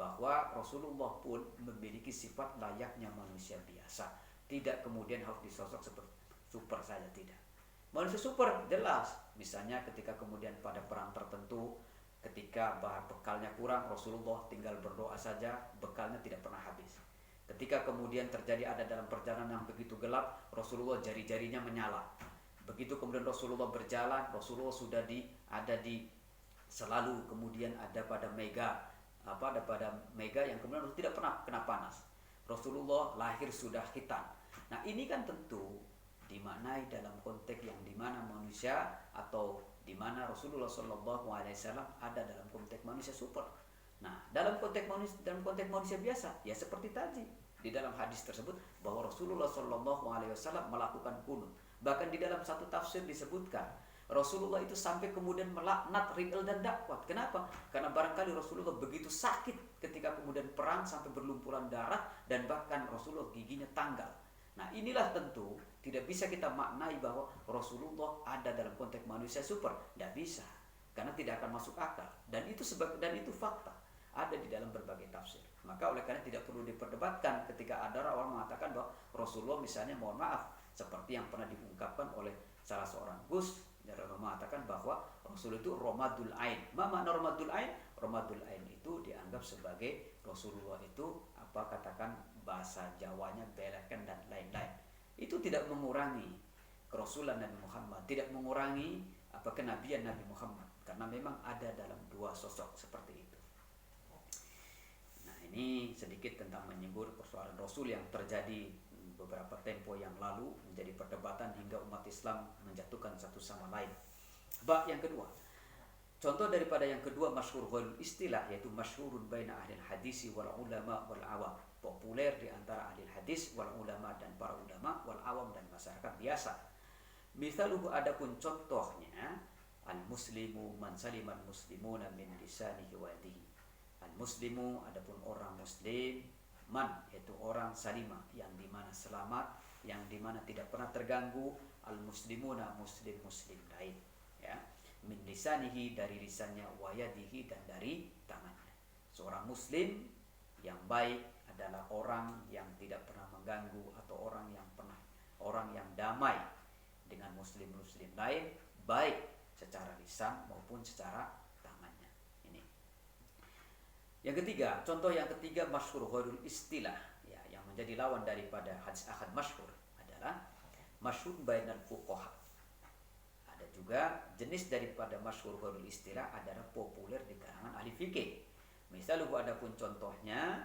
bahwa Rasulullah pun memiliki sifat layaknya manusia biasa, tidak kemudian harus disosok seperti super saja, tidak. Manusia super jelas, misalnya ketika kemudian pada perang tertentu, ketika bahan bekalnya kurang, Rasulullah tinggal berdoa saja, bekalnya tidak pernah habis. Ketika kemudian terjadi ada dalam perjalanan yang begitu gelap, Rasulullah jari-jarinya menyala. Begitu kemudian Rasulullah berjalan, Rasulullah sudah selalu kemudian ada pada mega yang kemudian tidak pernah kena panas. Rasulullah lahir sudah hitam. Nah, ini kan tentu dimaknai dalam konteks yang dimana manusia atau dimana Rasulullah SAW ada dalam konteks manusia super. Nah, dalam konteks manusia biasa, ya seperti tadi di dalam hadis tersebut bahwa Rasulullah SAW melakukan kunut. Bahkan di dalam satu tafsir disebutkan Rasulullah itu sampai kemudian melaknat Ri'l dan Dakwat. Kenapa? Karena barangkali Rasulullah begitu sakit ketika kemudian perang sampai berlumpuran darah, dan bahkan Rasulullah giginya tanggal. Nah, inilah tentu tidak bisa kita maknai bahwa Rasulullah ada dalam konteks manusia super. Tidak bisa, karena tidak akan masuk akal. Dan itu fakta ada di dalam berbagai tafsir. Maka oleh karena tidak perlu diperdebatkan ketika ada orang mengatakan bahwa Rasulullah misalnya, mohon maaf, seperti yang pernah diungkapkan oleh salah seorang Gus, yang mengatakan bahwa Rasul itu Romadul Ain. Apa makna Romadul Ain? Romadul Ain itu dianggap sebagai Rasulullah itu katakan bahasa Jawanya belekan dan lain-lain. Itu tidak mengurangi kerasulan Nabi Muhammad, tidak mengurangi kenabian Nabi Muhammad, karena memang ada dalam 2 sosok seperti itu. Nah, ini sedikit tentang menyinggung persoalan Rasul yang terjadi beberapa tempo yang lalu, menjadi perdebatan hingga umat Islam menjatuhkan satu sama lain. Bab yang kedua, contoh daripada yang kedua, masyhur ghairul istilah, yaitu masyhurun baina ahli hadisi wal ulama wal awam, populer di antara ahli hadis wal ulama dan para ulama, wal awam dan masyarakat biasa. Misaluhu, adapun contohnya, al muslimu man saliman muslimuna min lisanihi wa yadihi. Al muslimu, adapun orang muslim, man yaitu orang salima, yang dimana selamat, yang dimana tidak pernah terganggu, al muslimuna muslim lain, ya, min lisanihi dari lisannya, wa yadihi dan dari tangannya. Seorang muslim yang baik adalah orang yang tidak pernah mengganggu, atau orang yang damai dengan muslim lain, baik secara lisan maupun secara tangannya. Ini. Yang ketiga, contoh yang ketiga, masyhur ghairul istilah, ya, yang menjadi lawan daripada hadis ahad masyhur adalah masyhur bainal fuqaha. Ada juga jenis daripada masyhur ghairul istilah adalah populer di kalangan ahli fikih. Misalnya, adapun contohnya,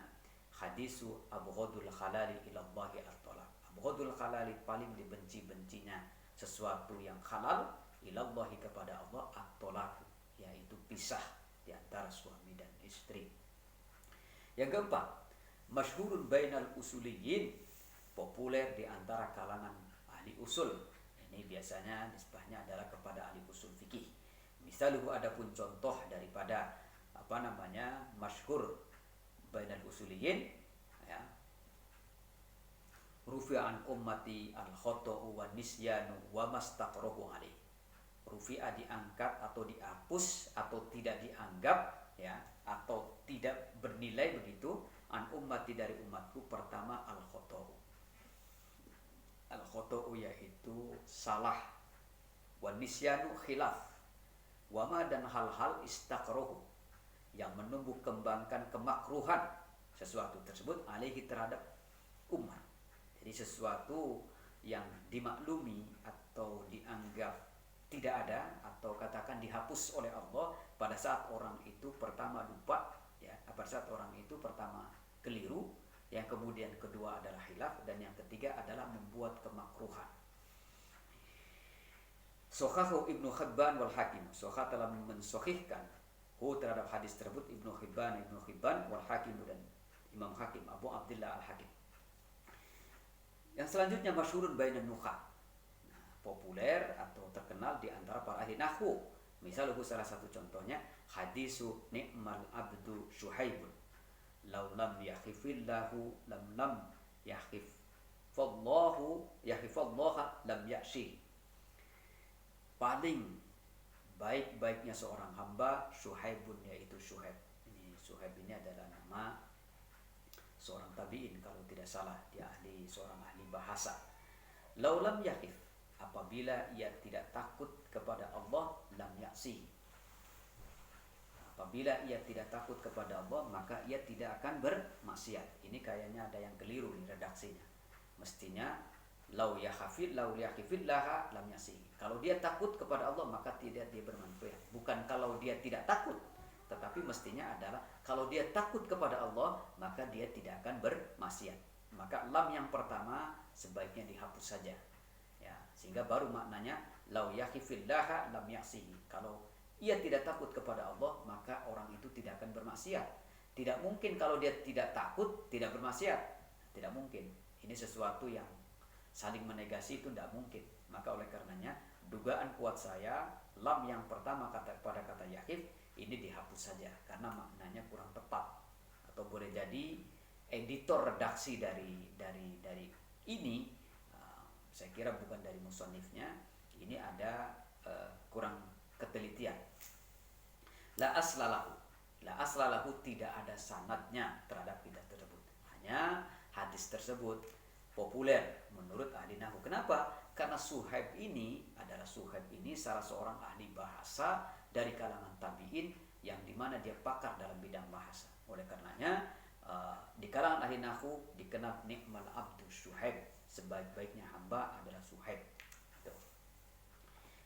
hadisu abghadul halali ila Allahi at-talaq. Abghadul halali, paling dibenci-bencinya sesuatu yang halal, ila Allahi kepada Allah, at-talaq, yaitu pisah di antara suami dan istri. Yang keempat, masyhurun bainal usuliyin, populer di antara kalangan ahli usul. Ini biasanya nisbahnya adalah kepada ahli usul fikih. Misaluhu, adapun contoh daripada masyhur bainal usuliyin, ya, rufi'an ummati al khata'u wan nisyanu wa mastaqrahu alaih. Rufi'a diangkat atau dihapus atau tidak dianggap, ya, atau tidak bernilai begitu, an ummati dari umatku, pertama al khata'u. Al khata'u yaitu salah, wan nisyanu khilaf, wama dan hal-hal istaqrahu yang menumbuh kembangkan kemakruhan sesuatu tersebut, alaihi terhadap umat. Jadi sesuatu yang dimaklumi atau dianggap tidak ada, atau katakan dihapus oleh Allah pada saat orang itu pertama lupa, ya, pada saat orang itu pertama keliru, yang kemudian kedua adalah khilaf, dan yang ketiga adalah membuat kemakruhan. Sahhahu Ibnu Hibban wal Hakim. Sahih telah mensahihkan terhadap hadis tersebut Ibnu Hibban wal Hakim dan Imam Hakim, Abu Abdullah al-Hakim. Yang selanjutnya, masyhurun bainan nuqat, populer atau terkenal di antara para ahli nahwu. Misalnya, salah satu contohnya, hadisu ni'mal abdu Syuhaibun, law lam yakhifillahu lam yakhifallahu lam ya'shi. Paling baik-baiknya seorang hamba Syuhaibun, yaitu Syuhaib. Syuhaib ini adalah nama seorang tabi'in kalau tidak salah, dia seorang ahli bahasa. Laulam yakif, apabila ia tidak takut kepada Allah, lam yaksi. Apabila ia tidak takut kepada Allah, maka ia tidak akan bermaksiat. Ini kayaknya ada yang keliru di redaksinya. Mestinya lau yakhifillah lam yaksi. Kalau dia takut kepada Allah, maka tidak dia bermanfaat. Bukan kalau dia tidak takut, tetapi mestinya adalah kalau dia takut kepada Allah, maka dia tidak akan bermaksiat. Maka lam yang pertama sebaiknya dihapus saja, ya, sehingga baru maknanya lau yakhifillah lam yaksihi. Kalau ia tidak takut kepada Allah, maka orang itu tidak akan bermaksiat. Tidak mungkin kalau dia tidak takut tidak bermaksiat, tidak mungkin. Ini sesuatu yang saling menegasi, itu tidak mungkin. Maka oleh karenanya dugaan kuat saya, lam yang pertama pada kata yakhif ini dihapus saja, karena maknanya kurang tepat. Atau boleh jadi editor redaksi dari ini, saya kira bukan dari musannifnya, ini ada kurang ketelitian. La aslalahu tidak ada sanadnya terhadap hadis tersebut. Hanya hadis tersebut populer menurut ahli nahwu. Kenapa? Karena Suhaib ini salah seorang ahli bahasa dari kalangan tabi'in, yang dimana dia pakar dalam bidang bahasa. Oleh karenanya di kalangan ahli nahwu dikenal ni'mal abdu Suhaib, sebaik-baiknya hamba adalah Suhaib.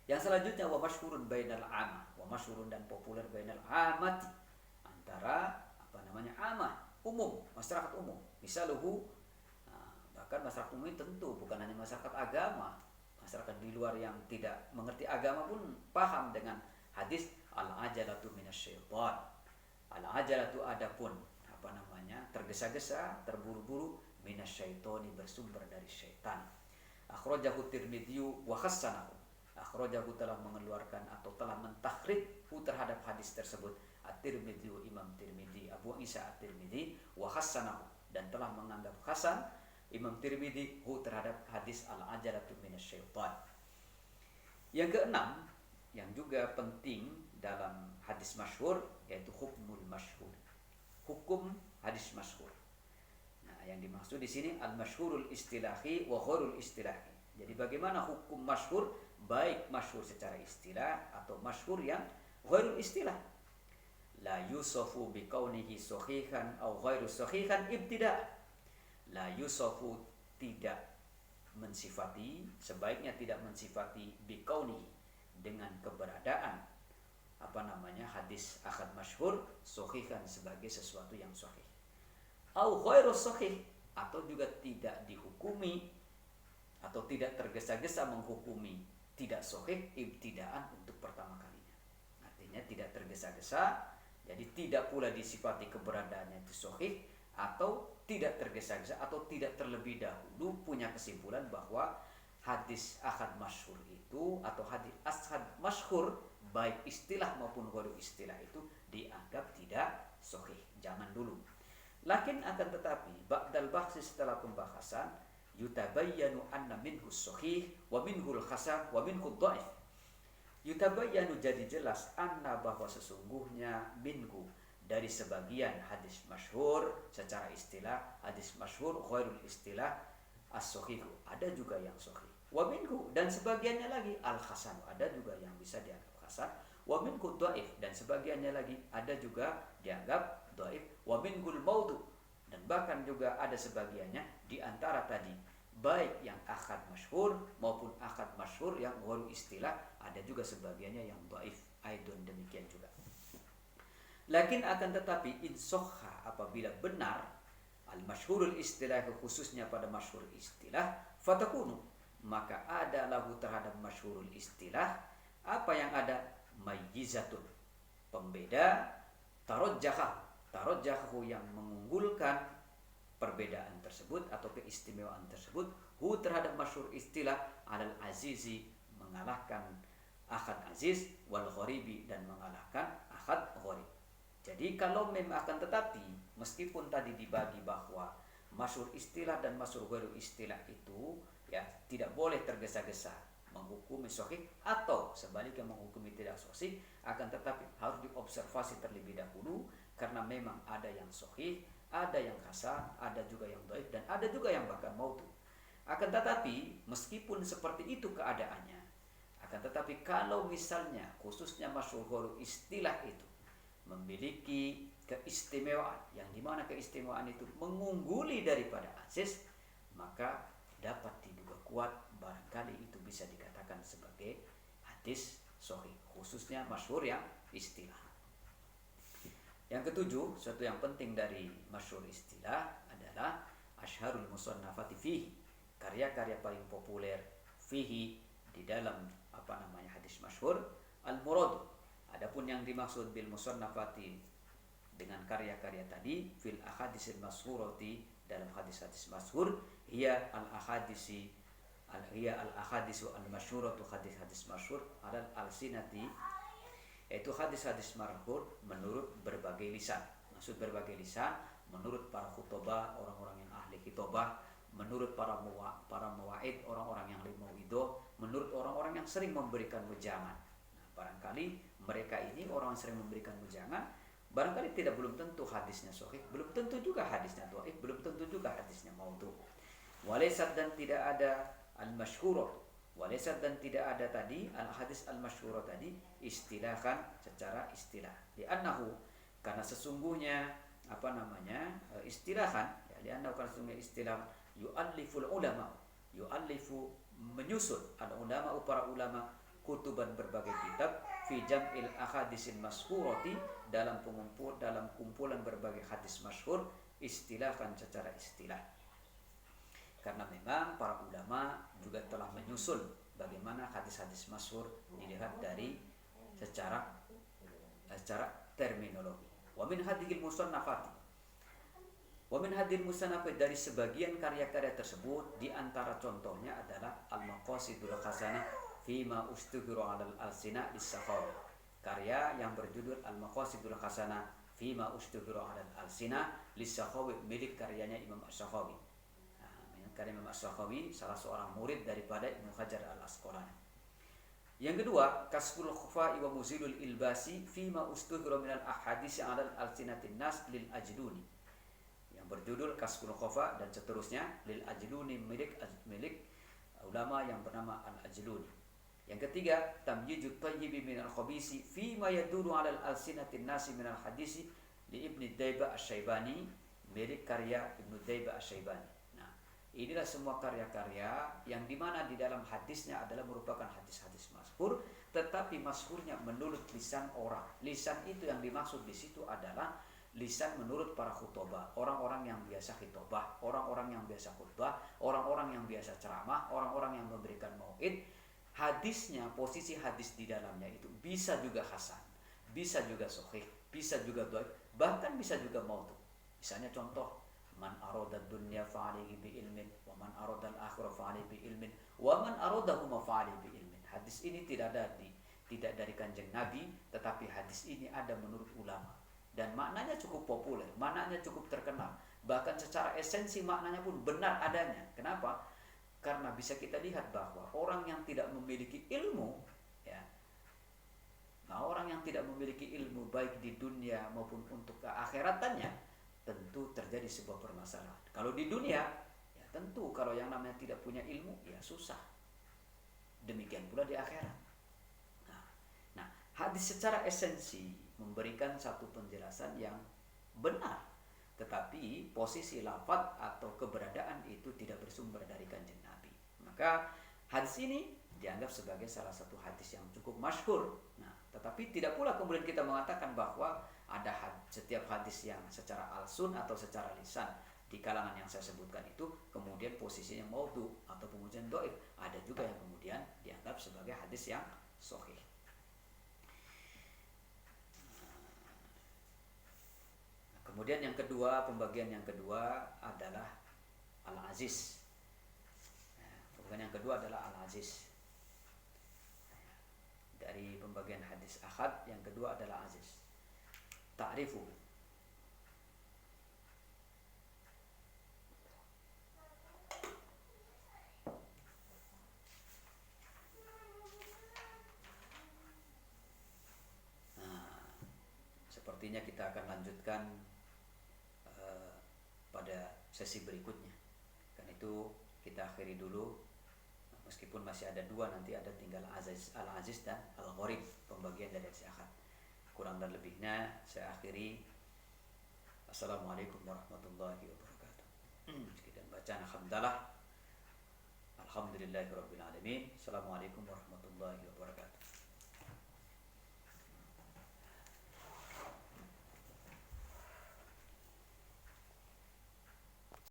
Yang selanjutnya, wa masyhurun bainal amah, wa masyhurun dan populer bainal amati, antara amah, umum, masyarakat umum. Misaluhu, bahkan masyarakat umum ini tentu bukan hanya masyarakat agama, masyarakat di luar yang tidak mengerti agama pun paham dengan hadis al-ajalatu minasyaitan. Al-ajalatu adapun tergesa-gesa, terburu-buru, minasyaitoni bersumber dari syaitan. Akhrajahu Tirmidzi wa hassanahu. Akhrajahu telah mengeluarkan atau telah mentahrid terhadap hadis tersebut At-Tirmidzi, Imam Tirmidzi, Abu Isa At-Tirmidzi, wa hassanahu, dan telah menganggap hasan Imam Tirmidzi terhadap hadis al-ajalatu minasyaitan. Yang keenam, yang juga penting dalam hadis masyhur, yaitu hukmul masyhur. Hukum hadis masyhur. Nah, yang dimaksud di sini al-masyhurul istilahi wa ghairul istilahi. Jadi bagaimana hukum masyhur, baik masyhur secara istilah atau masyhur yang ghairul istilah. La yusafu biqaunihi sahihan aw ghairu sahihan ibtida'. La yusafu tidak mensifati, sebaiknya tidak mensifati biqaunihi dengan keberadaan hadis ahad masyhur sahihan sebagai sesuatu yang sahih. Au ghairu sahih, atau juga tidak dihukumi atau tidak tergesa-gesa menghukumi tidak sahih ibtidaan untuk pertama kalinya. Artinya tidak tergesa-gesa, jadi tidak pula disifati keberadaannya itu sahih, atau tidak tergesa-gesa atau tidak terlebih dahulu punya kesimpulan bahwa hadis ahad masyhur itu atau hadis ahad masyhur baik istilah maupun ghairu istilah itu dianggap tidak sahih. Jangan dulu. Lakin akan tetapi ba'dal bahsi, setelah pembahasan, yutabayyanu anna minhu sahih wa minhul hasan wa minhu dhaif. Yutabayyanu, jadi jelas, anna, bahwa sesungguhnya, minhu, dari sebagian hadis masyhur secara istilah, hadis masyhur ghairul istilah, as-sahihu, ada juga yang sahih. Wa minhu, dan sebagiannya lagi al-hasan, ada juga yang bisa dianggap hasan. Wa minhu dhaif, dan sebagiannya lagi ada juga dianggap dhaif. Wa minhul maudhu, dan bahkan juga ada sebagiannya di antara tadi, baik yang ahad masyhur maupun ahad masyhur yang ghairul istilah, ada juga sebagiannya yang dhaif. Aidon, demikian juga. Lakin akan tetapi inshoha, apabila benar al-masyhurul istilah, khususnya pada masyhur istilah, fatakunu, maka ada lahu terhadap masyhurul istilah apa yang ada, mayyizatun, pembeda, tarajjahu yang mengunggulkan perbedaan tersebut atau keistimewaan tersebut, terhadap masyhur istilah, alal azizi, mengalahkan ahad aziz, wal gharibi, dan mengalahkan ahad gharib. Jadi kalau memang, akan tetapi meskipun tadi dibagi bahwa masyhur istilah dan masyhur ghairu istilah itu ya tidak boleh tergesa-gesa menghukumi sahih atau sebaliknya menghukumi tidak sahih, akan tetapi harus diobservasi terlebih dahulu, karena memang ada yang sahih, ada yang hasan, ada juga yang dhaif, dan ada juga yang bahkan maudhu. Akan tetapi meskipun seperti itu keadaannya, akan tetapi kalau misalnya khususnya masyhur ghairu istilah itu memiliki keistimewaan, yang dimana keistimewaan itu mengungguli daripada aziz, maka dapat diduga kuat barangkali itu bisa dikatakan sebagai hadis sahih, khususnya masyhur yang istilah. Yang ketujuh, suatu yang penting dari masyhur istilah adalah asyharul musannafati fihi, karya-karya paling populer fihi, di dalam hadis masyhur, al-murad. Adapun yang dimaksud bil musannafati dengan karya-karya tadi, fil ahadisil masyhurati, dalam hadis-hadis masyhur, hiya al-ahadisu al-masyhuratu, hadis-hadis masyhur alal alsinati, yaitu hadis-hadis masyhur menurut berbagai lisan. Maksud berbagai lisan, menurut para khutbah, orang-orang yang ahli khutbah, menurut para muwaid, orang-orang yang mauidhah, menurut orang-orang yang sering memberikan wejangan. Nah, barangkali mereka ini orang yang sering memberikan wejangan, barangkali belum tentu hadisnya sahih, belum tentu juga hadisnya dhaif, belum tentu juga hadisnya maudhu. Walaysat, dan tidak ada al-masyhurah, walaysat, dan tidak ada tadi al-hadis al-masyhurah tadi istilahkan secara istilah. Li'annahu, karena sesungguhnya istilahan, ya, li'annahu, karena sesungguhnya istilah, yu'alliful ulama, yu'allifu, menyusun, al-ulama, para ulama, kutuban, berbagai kitab, fi jam'il ahadisil masyhurati, dalam kumpulan berbagai hadis masyhur, diistilahkan secara istilah. Karena memang para ulama juga telah menyusun bagaimana hadis-hadis masyhur dilihat dari secara terminologi. Wa min hadhil musannafati, wa min hadhil musannafati, dari sebagian karya-karya tersebut di antara contohnya adalah Al-Maqasidul Hasanah fima ustughira 'alal alsina lis-Sakhawi. Karya yang berjudul Al-Maqasidul Hasanah fima ustughira 'alal alsina lis-Sakhawi, milik karyanya Imam Asy-Sakhawi. Karya Imam Asy-Sakhawi, salah seorang murid daripada Ibnu Hajar Al-Asqalani. Yang kedua, Kasful Khufa'i wa Muzilul Ilbasi fima ustughira minal ahadits 'alal alsinatin nas lil Ajluni, yang berjudul Kasful Khufa dan seterusnya lil Ajluni, milik ulama yang bernama Al-Ajluni. Yang ketiga, Tamyijut Thayyibi minal Khabisi fima yaduru 'alal alsinatin nasi minal hadisi li Ibnu Daibah Asy-Syaibani, milik karya Ibnu Daibah Asy-Syaibani. Inilah semua karya-karya yang dimana di dalam hadisnya adalah merupakan hadis-hadis masyhur, tetapi masyhurnya menurut lisan orang. Lisan itu yang dimaksud di situ adalah lisan menurut para khutbah, orang-orang yang biasa khutbah, orang-orang yang biasa khutbah, orang-orang yang biasa ceramah, orang-orang yang memberikan mau'id. Hadisnya, posisi hadis di dalamnya itu bisa juga hasan, bisa juga sahih, bisa juga dhaif, bahkan bisa juga maudhu. Misalnya contoh, man arada dunya fa'alihi bi ilmin wa man arada al-akhirah fa'alihi bi ilmin wa man aradahuma fa'alihi bi ilmin. Hadis ini tidak dari Kanjeng Nabi, tetapi hadis ini ada menurut ulama dan maknanya cukup populer, maknanya cukup terkenal, bahkan secara esensi maknanya pun benar adanya. Kenapa? Karena bisa kita lihat bahwa orang yang tidak memiliki ilmu, ya, orang yang tidak memiliki ilmu baik di dunia maupun untuk keakhiratannya, tentu terjadi sebuah permasalahan. Kalau di dunia, ya tentu kalau yang namanya tidak punya ilmu, ya susah. Demikian pula di akhirat. Nah, hadis secara esensi memberikan satu penjelasan yang benar, tetapi posisi lafaz atau keberadaan itu tidak bersumber dari Kanjeng Nabi. Maka hadis ini dianggap sebagai salah satu hadis yang cukup masyhur. Nah, tetapi tidak pula kemudian kita mengatakan bahwa ada setiap hadis yang secara alsun atau secara lisan di kalangan yang saya sebutkan itu kemudian posisinya maudhu atau kemudian dhaif. Ada juga yang kemudian dianggap sebagai hadis yang sahih. Kemudian yang kedua, pembagian yang kedua adalah Al-Aziz. Pembagian yang kedua adalah Al-Aziz. Dari pembagian hadis ahad, yang kedua adalah aziz. Ta'rifu. Sepertinya kita akan lanjutkan pada sesi berikutnya. Karena itu kita akhiri dulu, meskipun masih ada dua, nanti ada tinggal Al-Aziz dan Al-Gharib, pembagian dari hadis ahad. Kurang dan lebihnya saya akhiri. Assalamualaikum warahmatullahi wabarakatuh. Kita baca alhamdulillah. Alhamdulillahirabbil alamin. Assalamualaikum warahmatullahi wabarakatuh.